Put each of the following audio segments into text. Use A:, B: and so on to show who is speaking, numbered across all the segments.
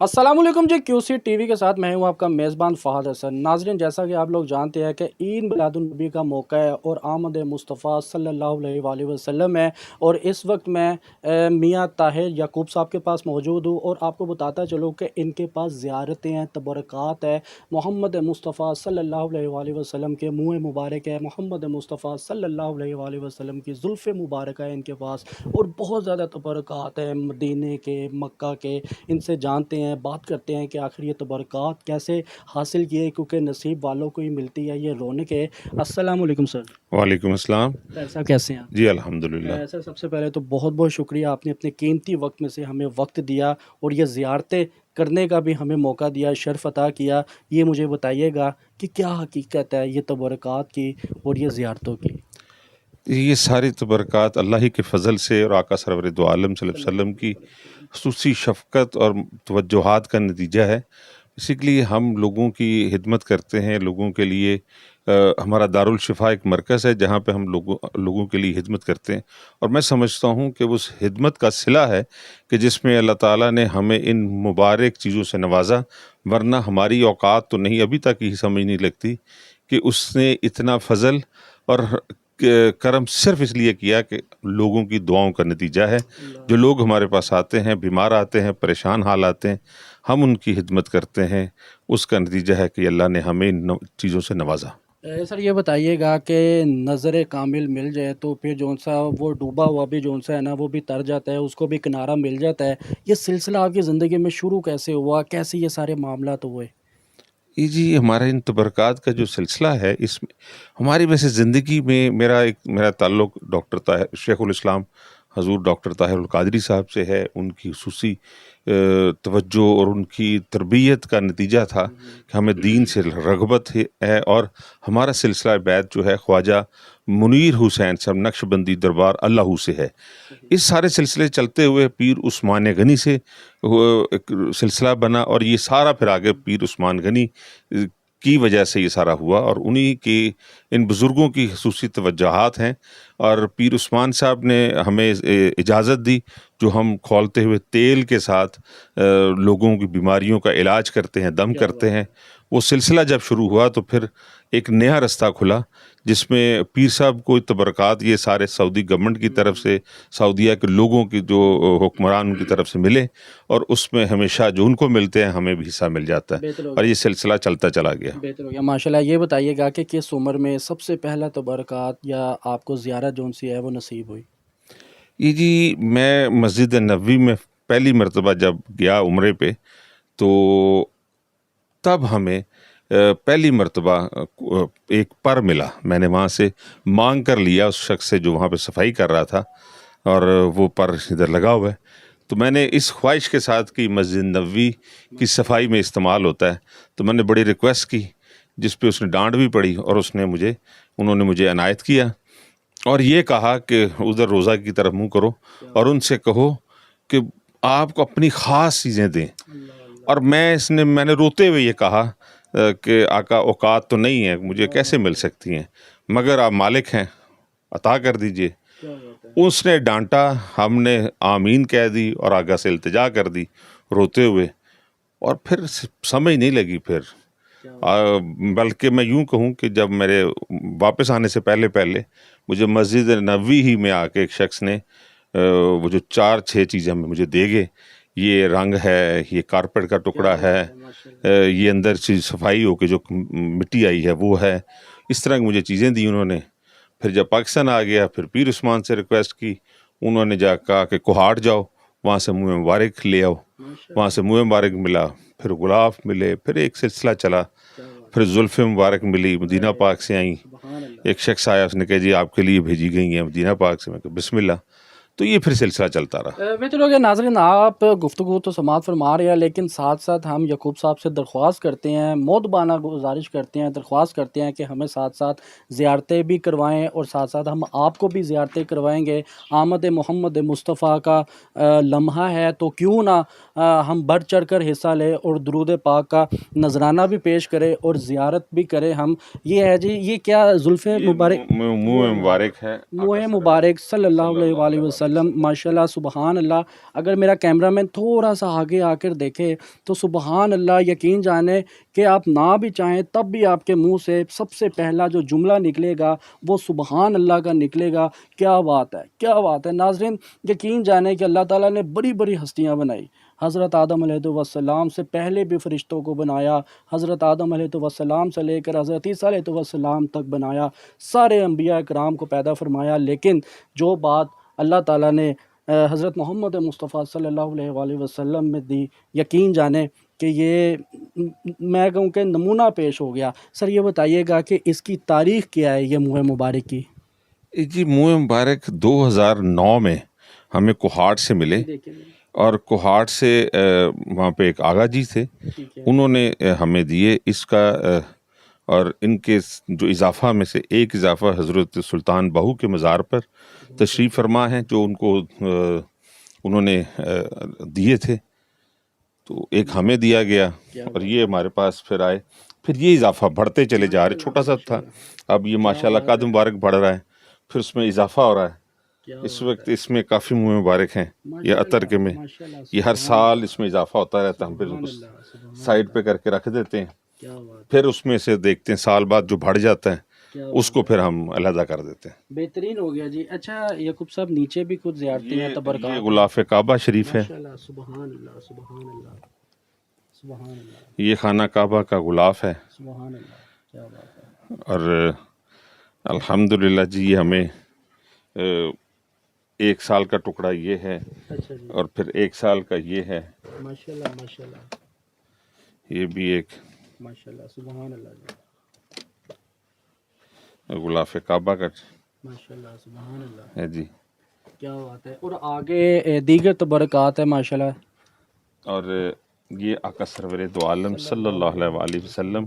A: अस्सलाम वालेकुम जी, QC TV के साथ मैं हूं आपका मेज़बान फ़हद हसन। नाज़रीन, जैसा कि आप लोग जानते हैं कि ईद मिलादुन्नबी का मौका है और आमद मुस्तफ़ा सल्लल्लाहु अलैहि वसल्लम है। और इस वक्त मैं मियाँ ताहिर याकूब साहब के पास मौजूद हूं और आपको बताता चलूँ कि इनके पास ज़ियारतें हैं, तबरक़ात है। मोहम्मद मुस्तफ़ा सल्लल्लाहु अलैहि वसल्लम के मुँह मुबारक है, मोहम्मद मुस्तफ़ा सल्लल्लाहु अलैहि वसल्लम की ज़ुल्फ़ मुबारक है इनके पास। और बहुत ज़्यादा तबरक़ात है मदीने के, मक्का के। इनसे जानते हैं, बात करते हैं कि आखिर ये तबरक़ात कैसे हासिल किए, क्योंकि नसीब वालों को ही मिलती है ये रौनकें। अस्सलाम वालेकुम सर।
B: वालेकुम अस्सलाम।
A: ताहिर साहब कैसे हैं आप?
B: जी अल्हम्दुलिल्लाह।
A: सर, सबसे पहले तो बहुत बहुत शुक्रिया, आपने अपने कीमती वक्त में से हमें वक्त दिया और ये ज़ियारतें करने का भी हमें मौका दिया, शर्फ़ अता किया। ये मुझे बताइएगा कि क्या हकीकत है ये तबरक़ात की और ये ज़ियारतों की?
B: ये सारी तो बरक़ात अल्लाह ही के फ़ज़ल से और आका सरवर दो आलम सल्लल्लाहु अलैहि वसल्लम की ख़ुसूसी शफ़क़त और तवज्जुहात का नतीजा है। बेसिकली हम लोगों की खिदमत करते हैं, लोगों के लिए हमारा दारुल शिफ़ा एक मरकज़ है जहाँ पे हम लोगों के लिए खिदमत करते हैं। और मैं समझता हूँ कि उस खिदमत का सिला है कि जिसमें अल्लाह ताला ने हमें इन मुबारक चीज़ों से नवाज़ा, वरना हमारी औकात तो नहीं, अभी तक ही समझ नहीं लगती कि उसने इतना फ़ज़ल और करम सिर्फ़ इसलिए किया कि लोगों की दुआओं का नतीजा है। जो लोग हमारे पास आते हैं, बीमार आते हैं, परेशान हाल आते हैं, हम उनकी खिदमत करते हैं, उसका नतीजा है कि अल्लाह ने हमें इन चीज़ों से नवाज़ा।
A: सर, ये बताइएगा कि नज़र कामिल मिल जाए तो फिर जौन-सा वो डूबा हुआ भी जौन-सा है ना वो भी तर जाता है, उसको भी किनारा मिल जाता है। ये सिलसिला आपकी ज़िंदगी में शुरू कैसे हुआ? कैसे ये सारे मामलात हुए?
B: जी, हमारा इन तबरक़ात का जो सिलसिला है, इसमें हमारी वैसे ज़िंदगी में मेरा ताल्लुक़ डॉक्टर ताहिर शेख़ुल इस्लाम हज़ूर डॉक्टर ताहिर अल क़ादरी साहब से है। उनकी ख़ुसूसी तवज्जो और उनकी तरबियत का नतीजा था कि हमें दीन से रग़बत है। और हमारा सिलसिला बैत जो है ख्वाजा मुनीर हुसैन साहब नक्शबंदी दरबार अल्लाहू से है। इस सारे सिलसिले चलते हुए पीर उस्मान गनी से वो एक सिलसिला बना और ये सारा फिर आगे पीर उस्मान गनी की वजह से ये सारा हुआ और उन्हीं के इन बुज़ुर्गों की ख़ुसूसी तवज्जुहात हैं। और पीर उस्मान साहब ने हमें इजाज़त दी जो हम खौलते हुए तेल के साथ लोगों की बीमारियों का इलाज करते हैं, दम
A: क्या
B: करते
A: बात है!
B: हैं। वो सिलसिला जब शुरू हुआ तो फिर एक नया रास्ता खुला जिसमें पीर साहब को तबरक़ात ये सारे सऊदी गवर्नमेंट की तरफ से, सऊदीया के लोगों की जो हुक्मरान उनकी तरफ से मिले और उसमें हमेशा जो उनको मिलते हैं हमें भी हिस्सा मिल जाता है
A: बेहतर हो
B: और
A: गया।
B: ये सिलसिला चलता चला गया।
A: बेहतर हो गया, माशाल्लाह। ये बताइएगा कि किस उम्र में सबसे पहला तबरक़ात या आपको ज़ियारत जौन-सी है वो नसीब हुई?
B: जी, मैं मस्जिद नबवी में पहली मर्तबा जब गया उम्रे पे, तो तब हमें पहली मर्तबा एक पर मिला। मैंने वहाँ से मांग कर लिया उस शख्स से जो वहाँ पे सफाई कर रहा था और वो पर इधर लगा हुआ है। तो मैंने इस ख्वाहिश के साथ कि मस्जिद नबवी की सफाई में इस्तेमाल होता है, तो मैंने बड़ी रिक्वेस्ट की जिस पे उसने डांट भी पड़ी और उन्होंने मुझे इनायत किया और ये कहा कि उधर रोज़ा की तरफ मुँह करो और उनसे कहो कि आपको अपनी ख़ास चीज़ें दें। और मैंने रोते हुए ये कहा कि आका औकात तो नहीं है, मुझे कैसे मिल सकती हैं, मगर आप मालिक हैं, अता कर दीजिए। उसने डांटा, हमने आमीन कह दी और आगा से इल्तिजा कर दी रोते हुए और फिर समझ नहीं लगी फिर। बल्कि मैं यूँ कहूँ कि जब मेरे वापस आने से पहले पहले मुझे मस्जिद नबवी ही में आके एक शख्स ने वो जो 4-6 चीज़ें मुझे दे गए, ये रंग है, ये कारपेट का टुकड़ा है, ये अंदर से सफाई होके जो मिट्टी आई है वो है। इस तरह की मुझे चीज़ें दी उन्होंने। फिर जब पाकिस्तान आ गया फिर पीर उस्मान से रिक्वेस्ट की, उन्होंने जा कहा कि कोहाट जाओ, वहाँ से मुँह मुबारक ले आओ। वहाँ से मुँह मुबारक मिला, फिर गुलाब मिले, फिर एक सिलसिला चला। फिर जुल्फ़े मुबारक मिली, मदीना पाक से आई। एक शख्स आया, उसने कहा जी आपके लिए भेजी गई हैं मदीना पाक से। मैं कहा बिस्मिल्लाह। तो ये फिर सिलसिला चलता रहा।
A: बेहतर हो गया। नाज़रीन, आप गुफ्तगू तो समाअत फरमा रहे हैं, लेकिन साथ-साथ हम याकूब साहब से दरख्वास्त करते हैं, मोदबाना गुज़ारिश करते हैं, दरख्वास्त करते हैं कि हमें साथ-साथ ज़ियारतें भी करवाएँ और साथ-साथ हम आपको भी ज़ियारतें करवाएँगे। आमद मोहम्मद मुस्तफ़ा का लम्हा है तो क्यों ना हम बढ़-चढ़ कर हिस्सा लें और दुरूद पाक का नज़राना भी पेश करें और ज़ियारत भी करें हम। ये है जी, ये क्या ज़ुल्फ़े
B: ये
A: मुबारक,
B: मुँह मुबारक है आका
A: मुँह मुबारक सल्लल्लाहु अलैहि
B: सल्लल्लाहु अलैहि
A: वसल्लम माशाल्लाह सुबहान अल्लाह। अगर मेरा कैमरामैन थोड़ा सा आगे आकर देखे तो सुबहान अल्लाह, यकीन जाने कि आप ना भी चाहें तब भी आपके मुंह से सबसे पहला जो जुमला निकलेगा वो सुबहान अल्लाह का निकलेगा। क्या बात है, क्या बात है नाज़रीन। यकीन जाने कि अल्लाह ताला ने बड़ी बड़ी हस्तियां बनाई। हज़रत आदम अलैहिस्सलाम से पहले भी फ़रिश्तों को बनाया, हज़रत आदम अलैहिस्सलाम से लेकर हज़रत ईसा अलैहिस्सलाम तक बनाया, सारे अम्बिया इकराम को पैदा फरमाया। लेकिन जो बात अल्लाह ताला ने हज़रत मोहम्मद मुस्तफ़ा सल्लल्लाहु अलैहि वसल्लम में दी, यकीन जाने कि ये मैं कहूँ कि नमूना पेश हो गया। सर ये बताइएगा कि इसकी तारीख़ क्या है, ये मुँह मुबारक की?
B: जी मुँह मुबारक 2009 में हमें कोहाट से मिले, और कोहाट से वहाँ पे एक आगा जी थे, उन्होंने हमें दिए इसका। और इनके जो इजाफ़ा में से एक इजाफ़ा हज़रत सुल्तान बहू के मज़ार पर तशरीफ़ फरमा है, जो उनको उन्होंने दिए थे, तो एक हमें दिया गया और ये हमारे पास फिर आए। फिर ये इजाफ़ा बढ़ते चले जा रहे, छोटा सा था, अब ये माशाल्लाह कद मुबारक बढ़ रहा है, फिर उसमें इजाफ़ा हो रहा है। इस वक्त इसमें काफ़ी मुँह मुबारक हैं, ये अतर के में, ये हर साल इसमें इजाफ़ा होता रहता है। हम फिर उसको साइड पे करके रख देते हैं, फिर उसमें से देखते हैं साल बाद जो बढ़ जाता है उसको फिर हम अलहदा कर देते हैं।
A: बेहतरीन हो गया जी। अच्छा याकूब साहब, नीचे भी कुछ ज़ियारतें हैं, तबरकात
B: ये गुलाफ़े काबा शरीफ है,
A: माशाल्लाह, सुबहान अल्लाह, सुबहान अल्लाह, सुबहान अल्लाह,
B: ये खाना काबा का गुलाफ है।
A: सुबहान अल्लाह, क्या बात है।
B: और अल्हम्दुलिल्लाह जी, ये हमें 1 साल का टुकड़ा ये है,
A: अच्छा जी,
B: और फिर 1 साल का ये है,
A: माशाल्लाह माशाल्लाह,
B: ये भी एक
A: माशाल्लाह, सुबहान अल्लाह जी,
B: गुलाफ़े काबा का
A: माशाल्लाह, सुबहान अल्लाह,
B: है जी।
A: क्या बात है। और आगे दीगर तबरकात है माशाल्लाह।
B: और ये आका सरवर दो आलम सल्लल्लाहु अलैहि वसल्लम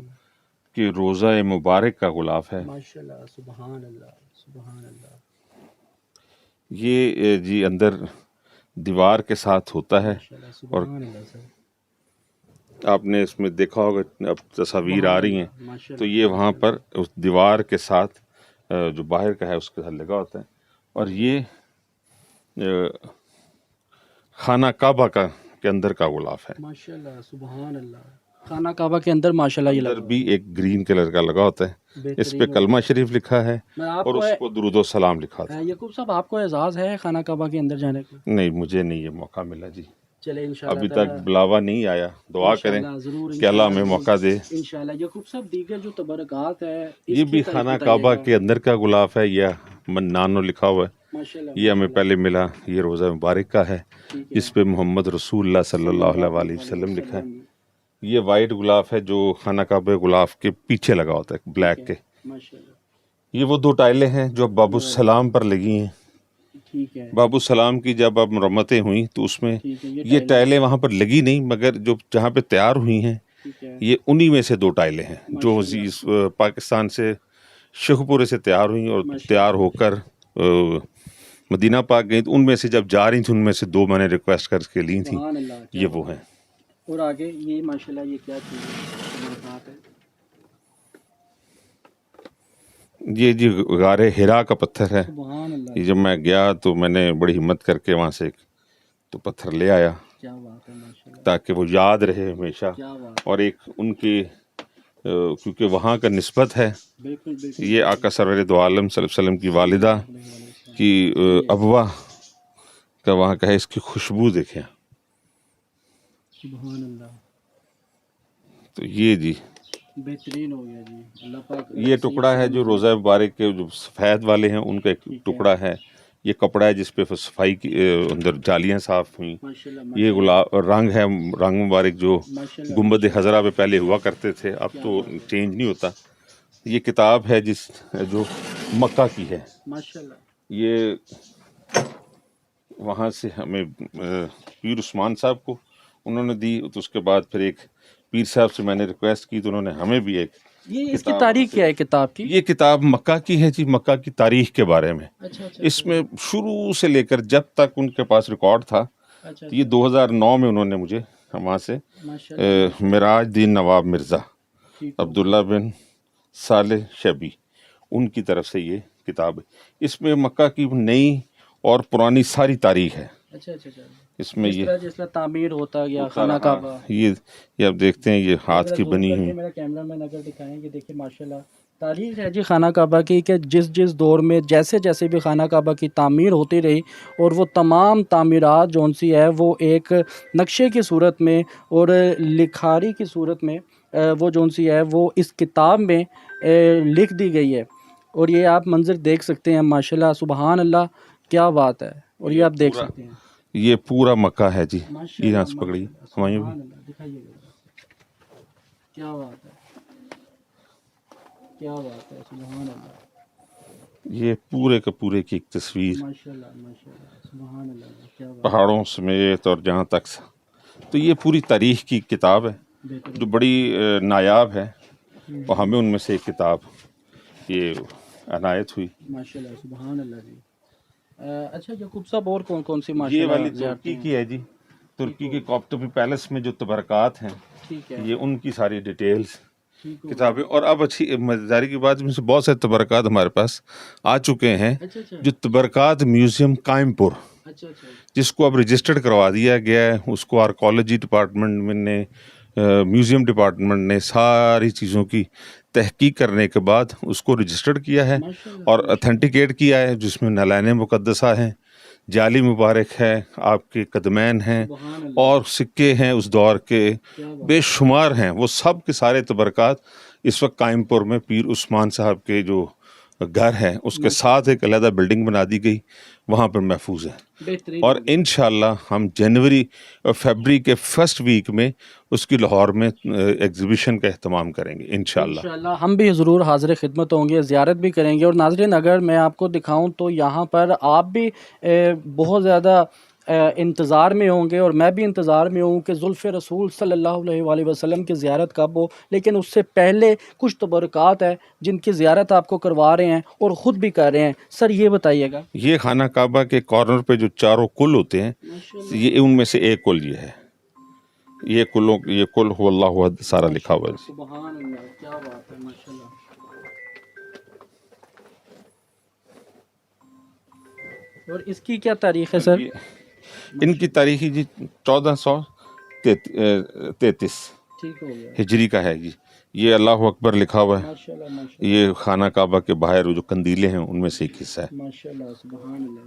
B: के रोज़ा मुबारक का गुलाफ है।
A: माशाल्लाह, सुबहान अल्लाह, सुबहान अल्लाह,
B: ये जी अंदर दीवार के साथ होता है,
A: माशाल्लाह,
B: और
A: सुबहान अल्लाह सर,
B: आपने इसमें देखा होगा, अब तस्वीर आ रही हैं,
A: माशाल्लाह,
B: तो ये वहाँ पर उस दीवार के साथ जो बाहर का है उसके साथ लगा होता है। और ये खाना काबा का के अंदर का गुलाफ है।
A: माशाल्लाह, सुबहान अल्लाह, खाना काबा के अंदर माशाल्लाह ये
B: अंदर
A: लगा।
B: भी एक ग्रीन कलर का लगा होता है, इस पे
A: बेहतरीन हो
B: कलमा शरीफ लिखा है
A: मैं
B: और
A: आपको
B: उसको दुरूद व सलाम लिखा था।
A: याकूब साहब, आपको एजाज़ है खाना काबा के अंदर जाने का?
B: नहीं, मुझे नहीं ये मौका मिला जी,
A: चले इंशाल्लाह
B: अभी
A: ताला,
B: तक बुलावा नहीं आया। दुआ करें
A: इंशाल्लाह ज़रूर,
B: कि अल्लाह हमें मौका दे।
A: इंशाल्लाह। याकूब साहब, दीगर जो तबरकात है
B: ये
A: इसकी
B: भी
A: तारीफ
B: खाना
A: बताइएगा।
B: काबा के अंदर का गुलाफ है, यह मन्नानो लिखा हुआ है,
A: माशाल्लाह,
B: ये हमें पहले मिला। ये रोज़ा मुबारक का है,
A: ठीक है,
B: इस पे मोहम्मद रसूलुल्लाह सल्लल्लाहु अलैहि वसल्लम लिखा है। ये वाइट गुलाफ है जो खाना काबा गुलाफ के पीछे लगा होता है, ब्लैक के।
A: माशाल्लाह,
B: ये वो 2 टाइलें हैं जो बाबू सलाम पर लगी हैं।
A: ठीक है,
B: बाबू सलाम की जब अब मरम्मतें हुई तो उसमें
A: ठीक है,
B: ये टाइलें वहाँ पर लगी नहीं, मगर जो जहाँ पे तैयार हुई हैं
A: ठीक है,
B: ये उन्हीं में से 2 टाइलें हैं जो पाकिस्तान से शेखपुरे से तैयार हुई और तैयार होकर मदीना पाक गई। तो उनमें से जब जा रही थी उनमें से 2 मैंने रिक्वेस्ट करके ली थी,
A: सुभान अल्लाह, क्या
B: ये वो हैं।
A: और आगे ये माशाल्लाह ये क्या चीज़ है, तबरकात है?
B: ये जी गारे हिरा का पत्थर है।
A: सुभान अल्लाह,
B: ये जब मैं गया तो मैंने बड़ी हिम्मत करके वहाँ से एक तो पत्थर ले आया,
A: क्या बात है, माशाल्लाह,
B: ताकि वो याद रहे हमेशा।
A: क्या बात,
B: और एक उनकी क्योंकि वहाँ का निस्बत है,
A: बिल्कुल बिल्कुल,
B: ये आका सरवर दो आलम सल्लल्लाहु अलैहि वसल्लम की वालिदा की अबवा का वहाँ का है। इसकी खुशबू देखें,
A: सुभान अल्लाह,
B: तो ये जी
A: बेहतरीन हो गया जी, अल्लाह पाक।
B: ये टुकड़ा है जो रोज़ा मुबारक के जो सफ़ेद वाले हैं उनका एक टुकड़ा है। ये कपड़ा है जिस पे सफाई की अंदर जालियाँ साफ़ हुई।
A: माशाल्लाह,
B: ये गुलाब रंग है, रंग मुबारक जो
A: माशाल्लाह,
B: गुंबद हज़रा पे पहले हुआ करते थे, अब तो चेंज नहीं होता। ये किताब है जिस जो मक्का की है,
A: माशाल्लाह,
B: ये वहाँ से हमें पीर उस्मान साहब को उन्होंने दी। तो उसके बाद फिर एक पीर साहब से मैंने रिक्वेस्ट की तो उन्होंने हमें भी एक
A: ये इसकी तारीख क्या है किताब की?
B: ये किताब मक्का की है जी, मक्का की तारीख के बारे में।
A: अच्छा अच्छा,
B: इसमें शुरू से लेकर जब तक उनके पास रिकॉर्ड था,
A: अच्छा,
B: तो ये 2009 में उन्होंने मुझे वहाँ से
A: माशाल्लाह,
B: मिराज दीन नवाब मिर्ज़ा
A: ठीक है,
B: अब्दुल्ला बिन साले शबी उनकी तरफ से ये किताब है। इसमें मक्का की नई اور پرانی ساری تاریخ ہے
A: اچھا اچھا اچھا،
B: اس میں. یہ
A: جس طرح تعمیر ہوتا گیا خانہ کعبہ.
B: یہ آپ دیکھتے ہیں یہ ہاتھ کی بنی ہوئی.
A: میرا کیمرہ مین اگر دکھائیں گے، دیکھیں ماشاءاللہ تاریخ ہے جی خانہ کعبہ کی، کہ جس دور میں جیسے بھی خانہ کعبہ کی تعمیر ہوتی رہی، اور وہ تمام تعمیرات جون سی ہے وہ ایک نقشے کی صورت میں اور لکھاری کی صورت میں وہ جون سی ہے وہ اس کتاب میں لکھ دی گئی ہے. اور یہ آپ منظر دیکھ سکتے ہیں ماشاءاللہ سبحان اللہ، کیا بات ہے. اور یہ آپ دیکھ سکتے ہیں
B: یہ پورا مکہ ہے جی.
A: ماشاءاللہ،
B: یہاں سے پکڑیے ہمایوں
A: سبحان اللہ، دکھائیے گا، کیا بات ہے، کیا بات ہے، سبحان اللہ،
B: یہ پورے کے پورے کی ایک تصویر
A: ماشاءاللہ ماشاءاللہ، سبحان اللہ، کیا بات
B: پہاڑوں سمیت اور جہاں تک. تو یہ پوری تاریخ کی کتاب ہے
A: بہترین.
B: جو بڑی نایاب ہے، اور ہمیں ان میں سے ایک کتاب یہ عنایت ہوئی.
A: ماشاءاللہ سبحان اللہ جی. اچھا یعقوب صاحب، اور کون سی
B: یہ
A: ماشاءاللہ
B: والی
A: زیارتیں
B: ترکی
A: ہیں؟
B: کی ہے جی. ترکی کے کوپٹوپی پیلس میں جو تبرکات ہیں
A: ٹھیک ہے،
B: یہ ان کی ساری ڈیٹیلز
A: ٹھیک ہو.
B: کتابیں. اور اب اچھی مزیداری کی بات، میں سے بہت سے تبرکات ہمارے پاس آ چکے ہیں،
A: اچھا اچھا
B: جو تبرکات میوزیم قائم پور
A: اچھا اچھا،
B: جس کو اب رجسٹرڈ کروا دیا گیا ہے، اس کو آرکالوجی ڈپارٹمنٹ نے میوزیم ڈپارٹمنٹ نے ساری چیزوں کی تحقیق کرنے کے بعد اس کو رجسٹرڈ کیا ہے
A: ماشاءاللہ
B: اور اتھینٹیکیٹ کیا ہے، جس میں نلائن مقدسہ ہیں، جعلی مبارک ہے، آپ کے قدمین ہیں،
A: سبحان اللہ،
B: اور سکے ہیں اس دور کے
A: کیا بات
B: بے شمار ہیں. وہ سب کے سارے تبرکات اس وقت قائم پور میں پیر عثمان صاحب کے جو گھر ہے اس کے ساتھ ایک علیحدہ بلڈنگ بنا دی گئی، وہاں پر محفوظ ہیں.
A: بہترین.
B: اور انشاءاللہ ہم جنوری اور فیبری کے فرسٹ ویک میں اس کی لاہور میں ایگزیبیشن کا اہتمام کریں گے انشاءاللہ.
A: انشاءاللہ ہم بھی حضور حاضر خدمت ہوں گے، زیارت بھی کریں گے. اور ناظرین اگر میں آپ کو دکھاؤں تو یہاں پر آپ بھی بہت زیادہ انتظار میں ہوں گے، اور میں بھی انتظار میں ہوں کہ زلف رسول صلی اللہ علیہ وآلہ وسلم کی زیارت کب ہو. لیکن اس سے پہلے کچھ تبرکات ہیں جن کی زیارت آپ کو کروا رہے ہیں اور خود بھی کر رہے ہیں. سر یہ بتائیے گا.
B: یہ خانہ کعبہ کے کارنر پہ جو چاروں کل ہوتے ہیں، یہ ان میں سے ایک کل یہ ہے. یہ کل هو اللہ احد سارا لکھا ہوا ہے.
A: سبحان اللہ، کیا بات ہے، ماشاءاللہ. اور اس کی کیا تاریخ ہے سر؟
B: ان کی تاریخی جی 1433
A: ٹھیک ہو گیا،
B: ہجری کا ہے جی. یہ اللہ اکبر لکھا ہوا ہے.
A: ماشاءاللہ ماشاءاللہ،
B: یہ خانہ کعبہ کے باہر جو قندیلیں ہیں ان میں سے ایک حصہ ہے.
A: ماشاءاللہ سبحان اللہ.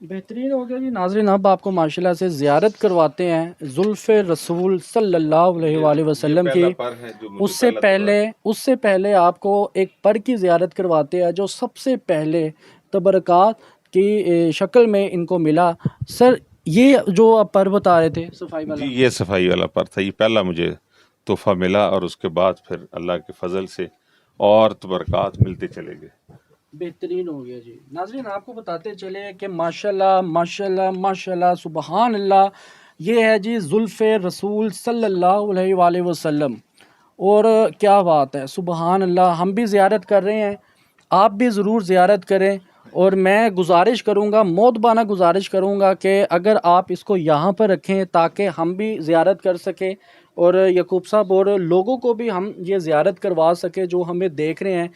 A: بہترین ہو گیا جی. ناظرین اب آپ کو ماشاءاللہ سے زیارت کرواتے ہیں زلف رسول صلی اللہ علیہ وآلہ وسلم کی. اس سے پہلے آپ کو ایک پر کی زیارت کرواتے ہیں جو سب سے پہلے تبرکات کی شکل میں ان کو ملا. سر یہ جو آپ پر بتا رہے تھے صفائی والا،
B: جی یہ صفائی والا پر تھا. یہ پہلا مجھے تحفہ ملا، اور اس کے بعد پھر اللہ کے فضل سے اور تبرکات ملتے چلے گئے.
A: بہترین ہو گیا جی. ناظرین آپ کو بتاتے چلے کہ ماشاءاللہ ماشاءاللہ ماشاءاللہ سبحان اللہ، یہ ہے جی زلف رسول صلی اللہ علیہ وآلہ وسلم. اور کیا بات ہے، سبحان اللہ. ہم بھی زیارت کر رہے ہیں، آپ بھی ضرور زیارت کریں. اور میں گزارش کروں گا، مودبانہ گزارش کروں گا کہ اگر آپ اس کو یہاں پر رکھیں تاکہ ہم بھی زیارت کر سکیں، اور یعقوب صاحب اور لوگوں کو بھی ہم یہ زیارت کروا سکیں جو ہمیں دیکھ رہے ہیں.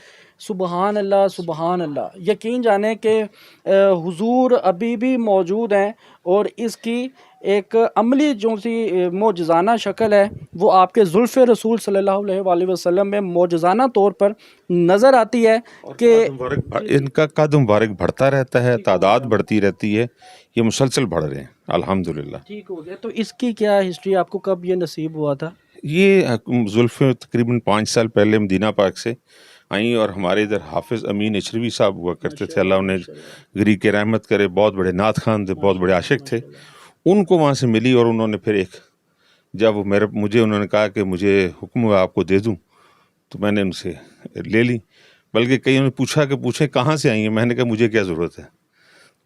A: سبحان اللہ سبحان اللہ. یقین جانیں کہ حضور ابھی بھی موجود ہیں، اور اس کی ایک عملی جو سی معجزانہ شکل ہے وہ آپ کے زلف رسول صلی اللہ علیہ وآلہ وسلم میں معجزانہ طور پر نظر آتی ہے کہ
B: ان کا قد مبارک بڑھتا رہتا ہے، تعداد بڑھتی رہتی ہے، یہ مسلسل بڑھ رہے ہیں الحمدللہ.
A: ٹھیک ہو گیا. تو اس کی کیا ہسٹری، آپ کو کب یہ نصیب ہوا تھا؟
B: یہ زلفیں تقریباً 5 سال پہلے مدینہ پاک سے آئیں، اور ہمارے ادھر حافظ امین اچھروی صاحب ہوا کرتے تھے، اللہ انہیں گری کے رحمت کرے. بہت بڑے نعت خان تھے، بہت بڑے عاشق تھے. ان کو وہاں سے ملی، اور انہوں نے پھر جب مجھے انہوں نے کہا کہ مجھے حکم ہوا آپ کو دے دوں، تو میں نے ان سے لے لی. بلکہ کئی نے پوچھا کہ پوچھیں کہاں سے آئی ہیں، میں نے کہا مجھے کیا ضرورت ہے.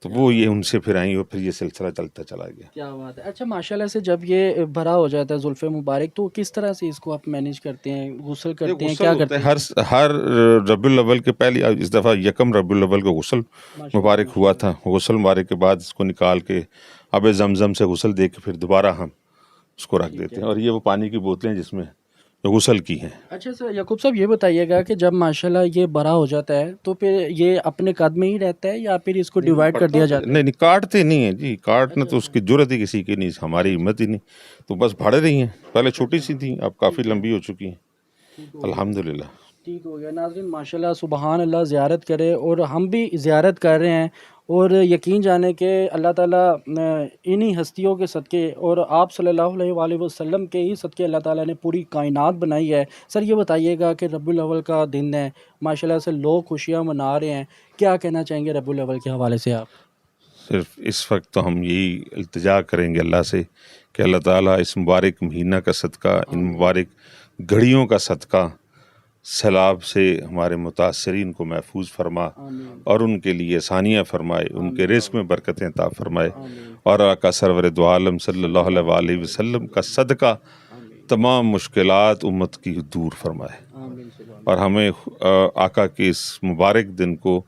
B: تو وہ یہ ان سے پھر آئیں، اور پھر یہ سلسلہ چلتا چلا گیا.
A: کیا بات ہے. اچھا ماشاءاللہ سے جب یہ بھرا ہو جاتا ہے زلف مبارک تو کس طرح سے اس کو آپ مینیج کرتے ہیں، غسل کرتے ہیں، کیا کرتے ہیں؟
B: ہر ربیع الاول کے پہلے، اس دفعہ یکم ربیع الاول کو غسل مبارک ہوا تھا. غسل مبارک کے بعد اس کو نکال کے آب زمزم سے غسل دے کے پھر دوبارہ ہم اس کو رکھ دیتے ہیں. اور یہ وہ پانی کی بوتلیں جس میں غسل کی ہیں۔
A: اچھا سر یعقوب صاحب یہ بتائیے گا کہ جب ماشاءاللہ یہ بڑا ہو جاتا ہے تو پھر یہ اپنے قد میں ہی رہتا ہے یا پھر اس کو ڈیوائڈ کر دیا جاتا ہے؟
B: نہیں نہیں، کاٹتے نہیں ہیں جی، کاٹنا تو اس کی جرت ہی کسی کی نہیں، ہماری ہمت ہی نہیں، تو بس بڑھ رہی ہیں، پہلے چھوٹی سی تھیں اب کافی لمبی ہو چکی ہیں الحمدللہ۔
A: ٹھیک ہو گیا ناظرین، ماشاءاللہ سبحان اللہ، زیارت کرے اور ہم بھی زیارت کر رہے ہیں، اور یقین جانے کہ اللہ تعالیٰ انہی ہستیوں کے صدقے اور آپ صلی اللہ علیہ وآلہ وسلم کے ہی صدقے اللہ تعالیٰ نے پوری کائنات بنائی ہے۔ سر یہ بتائیے گا کہ ربیع الاول کا دن ہے، ماشاءاللہ سے لوگ خوشیاں منا رہے ہیں، کیا کہنا چاہیں گے ربیع الاول کے حوالے سے آپ؟
B: صرف اس وقت تو ہم یہی التجا کریں گے اللہ سے کہ اللہ تعالیٰ اس مبارک مہینہ کا صدقہ، ان مبارک گھڑیوں کا صدقہ سیلاب سے ہمارے متاثرین کو محفوظ فرما اور ان کے لیے آسانیاں فرمائے، ان کے رزق میں برکتیں عطا فرمائے، اور آقا سرور دو عالم صلی اللہ علیہ وآلہ وسلم کا صدقہ تمام مشکلات امت کی دور فرمائے، اور ہمیں آقا کے اس مبارک دن کو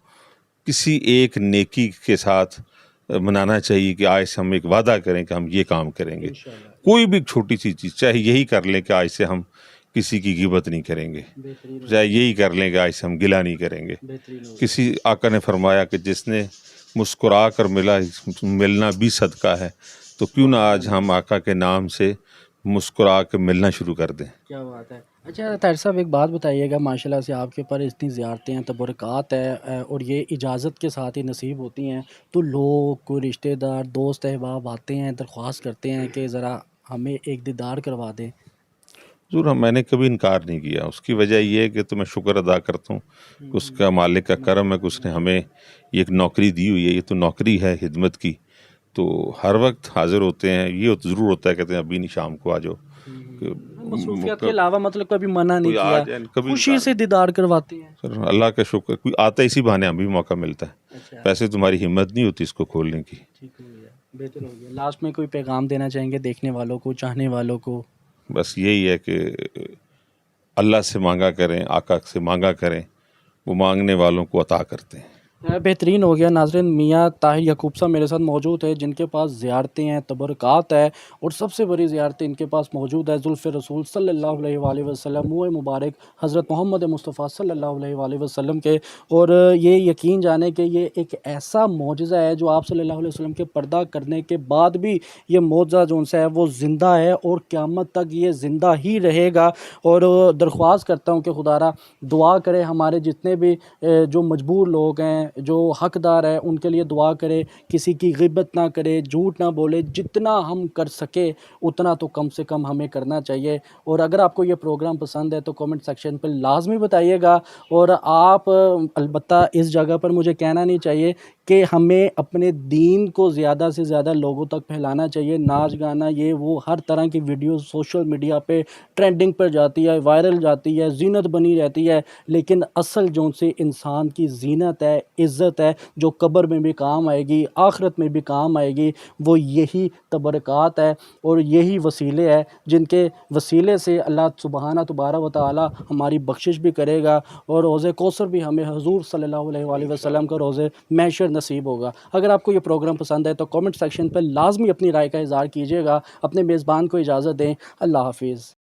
B: کسی ایک نیکی کے ساتھ منانا چاہیے کہ آج سے ہم ایک وعدہ کریں کہ ہم یہ کام کریں گے، کوئی بھی چھوٹی سی چیز، چاہے یہی کر لیں کہ آج سے ہم کسی کی غیبت نہیں کریں گے، چاہے یہی کر لیں کہ آج سے ہم گلہ نہیں کریں گے۔ کسی آقا نے فرمایا کہ جس نے مسکرا کر ملنا بھی صدقہ ہے، تو کیوں نہ آج ہم آقا کے نام سے مسکرا کے ملنا شروع کر دیں۔
A: کیا بات ہے۔ اچھا طاہر صاحب ایک بات بتائیے گا، ماشاءاللہ سے آپ کے اوپر اتنی زیارتیں ہیں، تبرکات ہے، اور یہ اجازت کے ساتھ ہی نصیب ہوتی ہیں، تو لوگ کوئی رشتہ دار دوست احباب آتے ہیں، درخواست کرتے ہیں کہ ذرا ہمیں ایک دیدار کروا دیں؟
B: ضرور، میں نے کبھی انکار نہیں کیا، اس کی وجہ یہ ہے کہ تو میں شکر ادا کرتا ہوں کہ اس کا مالک کا کرم ہے کہ اس نے ہمیں یہ ایک نوکری دی ہوئی ہے، یہ تو نوکری ہے خدمت کی، تو ہر وقت حاضر ہوتے ہیں، یہ ضرور ہوتا ہے کہتے ہیں ابھی نہیں شام کو آ جاؤ،
A: مصروفیات کے علاوہ مطلب کبھی منع نہیں
B: کوئی آ جائے،
A: کیا،
B: کبھی
A: خوشی سے دیدار کرواتے ہیں؟
B: سر اللہ کا شکر، کوئی آتا ہے اسی بہانے ہمیں بھی موقع ملتا ہے،
A: اچھا
B: ویسے تمہاری ہمت نہیں ہوتی اس کو کھولنے کی۔
A: ٹھیک ہو گیا، بہتر ہو گیا۔ لاسٹ میں کوئی پیغام دینا چاہیں گے دیکھنے والوں کو، چاہنے والوں کو؟
B: بس یہی ہے کہ اللہ سے مانگا کریں، آقا سے مانگا کریں، وہ مانگنے والوں کو عطا کرتے ہیں۔
A: بہترین ہو گیا ناظرین، میاں طاہر یعقوب صاحب میرے ساتھ موجود ہے، جن کے پاس زیارتیں ہیں، تبرکات ہے، اور سب سے بڑی زیارتیں ان کے پاس موجود ہے زلف رسول صلی اللہ علیہ وآلہ وسلم، منہ مبارک حضرت محمد مصطفیٰ صلی اللہ علیہ وآلہ وسلم کے، اور یہ یقین جانے کہ یہ ایک ایسا معجزہ ہے جو آپ صلی اللہ علیہ وسلم کے پردہ کرنے کے بعد بھی یہ معجزہ جو ان سے ہے وہ زندہ ہے، اور قیامت تک یہ زندہ ہی رہے گا۔ اور درخواست کرتا ہوں کہ خدا را دعا کرے، ہمارے جتنے بھی جو مجبور لوگ ہیں، جو حقدار ہے، ان کے لیے دعا کرے، کسی کی غیبت نہ کرے، جھوٹ نہ بولے، جتنا ہم کر سکے اتنا تو کم سے کم ہمیں کرنا چاہیے۔ اور اگر آپ کو یہ پروگرام پسند ہے تو کامنٹ سیکشن پہ لازمی بتائیے گا، اور آپ البتہ اس جگہ پر مجھے کہنا نہیں چاہیے کہ ہمیں اپنے دین کو زیادہ سے زیادہ لوگوں تک پھیلانا چاہیے۔ ناچ گانا یہ وہ ہر طرح کی ویڈیوز سوشل میڈیا پہ ٹرینڈنگ پر جاتی ہے، وائرل جاتی ہے، زینت بنی رہتی ہے، لیکن اصل جو سے انسان کی زینت ہے، عزت ہے، جو قبر میں بھی کام آئے گی، آخرت میں بھی کام آئے گی، وہ یہی تبرکات ہے اور یہی وسیلے ہے جن کے وسیلے سے اللہ سبحانہ تبارک و تعالی ہماری بخشش بھی کرے گا، اور روزے کوثر بھی ہمیں حضور صلی اللہ علیہ وآلہ وسلم کا روزے محشر نصیب ہوگا۔ اگر آپ کو یہ پروگرام پسند ہے تو کامنٹ سیکشن پہ لازمی اپنی رائے کا اظہار کیجیے گا۔ اپنے میزبان کو اجازت دیں، اللہ حافظ۔